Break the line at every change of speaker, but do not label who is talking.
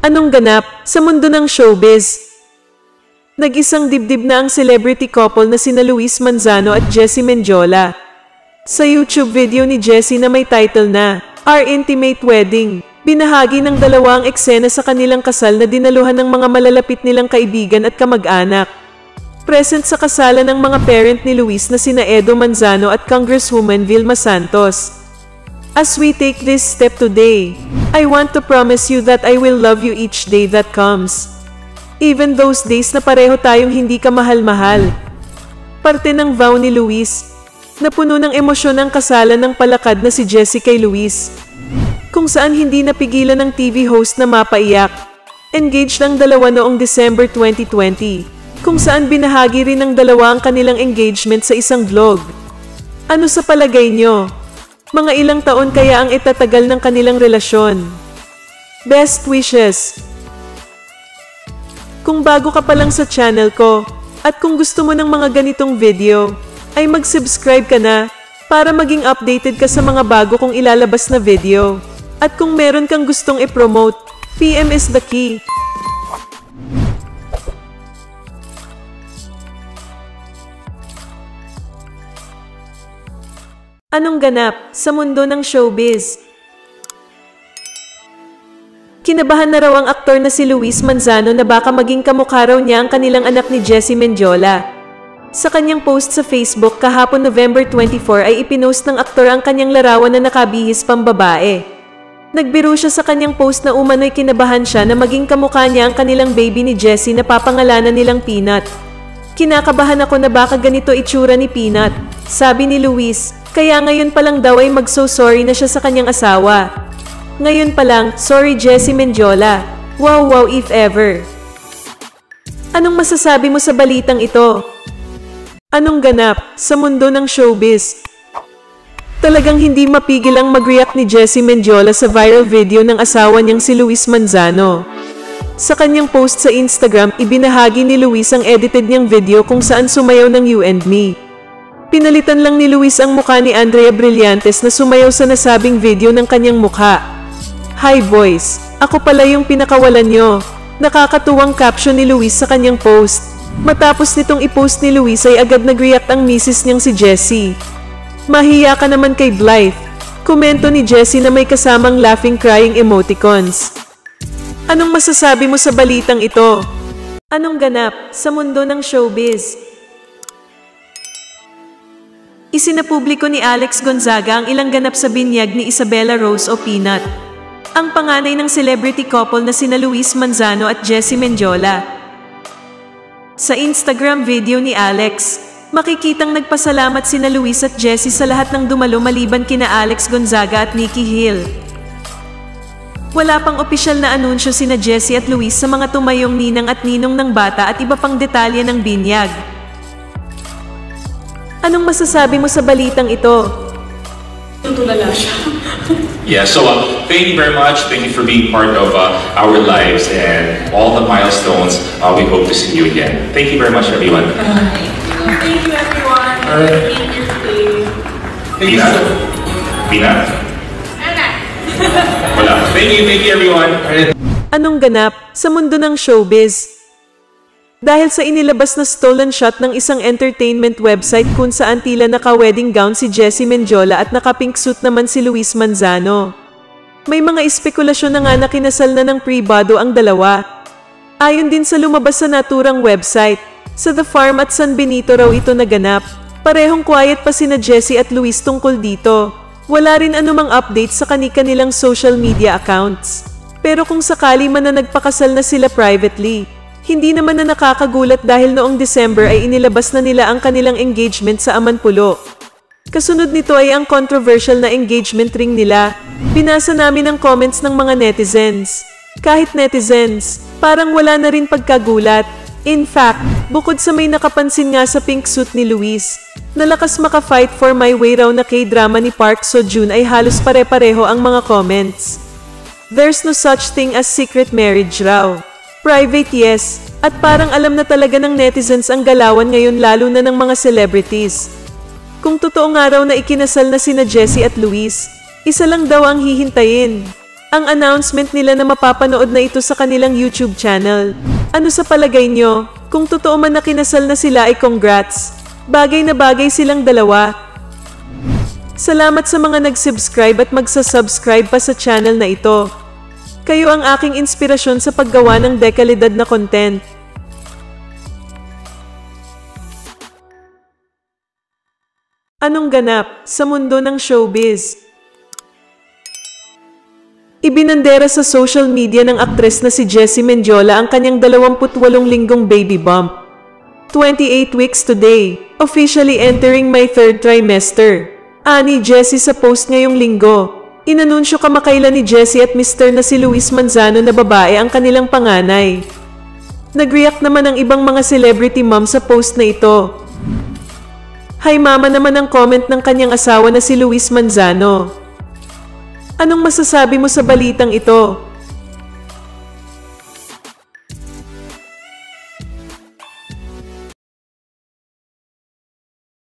Anong ganap sa mundo ng showbiz? Nag-isang dibdib na ang celebrity couple na sina Luis Manzano at Jessie Mendiola. Sa YouTube video ni Jessie na may title na Our Intimate Wedding, binahagi ng dalawa ang eksena sa kanilang kasal na dinaluhan ng mga malalapit nilang kaibigan at kamag-anak. Present sa kasalan ng mga parent ni Luis na sina Edo Manzano at Congresswoman Vilma Santos. As we take this step today, I want to promise you that I will love you each day that comes. Even those days na pareho tayong hindi ka mahal-mahal. Parte ng vow ni Luis, na puno ng emosyon ang kasalan ng palakad na si Jessie kay Luis, kung saan hindi napigilan ng TV host na mapaiyak. Engaged ang dalawa noong December 2020, kung saan binahagi rin ng dalawa ang kanilang engagement sa isang vlog. Ano sa palagay nyo? Mga ilang taon kaya ang itatagal ng kanilang relasyon? Best wishes! Kung bago ka pa lang sa channel ko, at kung gusto mo ng mga ganitong video, ay mag-subscribe ka na, para maging updated ka sa mga bago kong ilalabas na video. At kung meron kang gustong i-promote, PM is the key. Anong ganap sa mundo ng showbiz? Kinabahan na raw ang aktor na si Luis Manzano na baka maging kamukha raw niya ang kanilang anak ni Jessie Mendiola. Sa kanyang post sa Facebook kahapon November 24 ay ipinost ng aktor ang kanyang larawan na nakabihis pambabae. Nagbiro siya sa kanyang post na umano'y kinabahan siya na maging kamukha niya ang kanilang baby ni Jessie na papangalanan nilang Peanut. Kinakabahan ako na baka ganito itsura ni Peanut, sabi ni Luis. Kaya ngayon pa lang daw ay mag-so-sorry na siya sa kanyang asawa. Ngayon pa lang, sorry Jessie Mendiola. Wow if ever. Anong masasabi mo sa balitang ito? Anong ganap sa mundo ng showbiz? Talagang hindi mapigil ang mag-react ni Jessie Mendiola sa viral video ng asawa niyang si Luis Manzano. Sa kanyang post sa Instagram, ibinahagi ni Luis ang edited niyang video kung saan sumayaw ng You and Me. Pinalitan lang ni Luis ang mukha ni Andrea Brillantes na sumayaw sa nasabing video ng kanyang mukha. Hi boys, ako pala yung pinakawalan nyo. Nakakatuwang caption ni Luis sa kanyang post. Matapos nitong i-post ni Luis ay agad nag-react ang misis niyang si Jessie. Mahiya ka naman kay Blythe. Komento ni Jessie na may kasamang laughing crying emoticons. Anong masasabi mo sa balitang ito? Anong ganap sa mundo ng showbiz? Isinapubliko ni Alex Gonzaga ang ilang ganap sa binyag ni Isabella Rose o Peanut, ang panganay ng celebrity couple na sina Luis Manzano at Jessie Mendiola. Sa Instagram video ni Alex, makikitang nagpasalamat sina Luis at Jessie sa lahat ng dumalo maliban kina Alex Gonzaga at Nikki Hill. Wala pang opisyal na anunsyo sina Jessie at Luis sa mga tumayong ninang at ninong ng bata at iba pang detalye ng binyag. Anong masasabi mo sa balitang ito?
Tutulala siya.
Yeah, so thank you very much. Thank you for being part of our lives and all the milestones. We hope to see you again. Thank you very much, everyone.
Thank you, everyone. Thank you,
Pina? Pina? Wala. Thank you, everyone.
Anong ganap sa mundo ng showbiz? Dahil sa inilabas na stolen shot ng isang entertainment website kung saan tila naka-wedding gown si Jessie Mendiola at naka-pink suit naman si Luis Manzano. May mga espekulasyon na nga na kinasal na ng pribado ang dalawa. Ayon din sa lumabas sa naturang website, sa The Farm at San Benito raw ito naganap. Parehong quiet pa sina Jessie at Luis tungkol dito. Wala rin anumang update sa kani-kanilang social media accounts. Pero kung sakali man na nagpakasal na sila privately, hindi naman na nakakagulat dahil noong December ay inilabas na nila ang kanilang engagement sa Amanpulo. Kasunod nito ay ang controversial na engagement ring nila. Binasa namin ang comments ng mga netizens. Kahit netizens, parang wala na rin pagkagulat. In fact, bukod sa may nakapansin nga sa pink suit ni Luis, nalakas maka-fight for my way raw na K-drama ni Park Seo-joon ay halos pare-pareho ang mga comments. There's no such thing as secret marriage raw. Private yes, at parang alam na talaga ng netizens ang galawan ngayon lalo na ng mga celebrities. Kung totoo nga raw na ikinasal na sina Jessie at Luis, isa lang daw ang hihintayin. ang announcement nila na mapapanood na ito sa kanilang YouTube channel. Ano sa palagay nyo? Kung totoo man na kinasal na sila ay congrats. Bagay na bagay silang dalawa. Salamat sa mga nag-subscribe at magsa-subscribe pa sa channel na ito. Kayo ang aking inspirasyon sa paggawa ng dekalidad na content. Anong ganap sa mundo ng showbiz? Ibinandera sa social media ng aktres na si Jessie Mendiola ang kanyang 28 linggong baby bump. 28 weeks today, officially entering my third trimester. Ani Jessie sa post ngayong linggo. Inanunsyo kamakailan ni Jessie at Mr. na si Luis Manzano na babae ang kanilang panganay. Nag-react naman ang ibang mga celebrity mom sa post na ito. Hi mama naman ang comment ng kanyang asawa na si Luis Manzano. Anong masasabi mo sa balitang ito?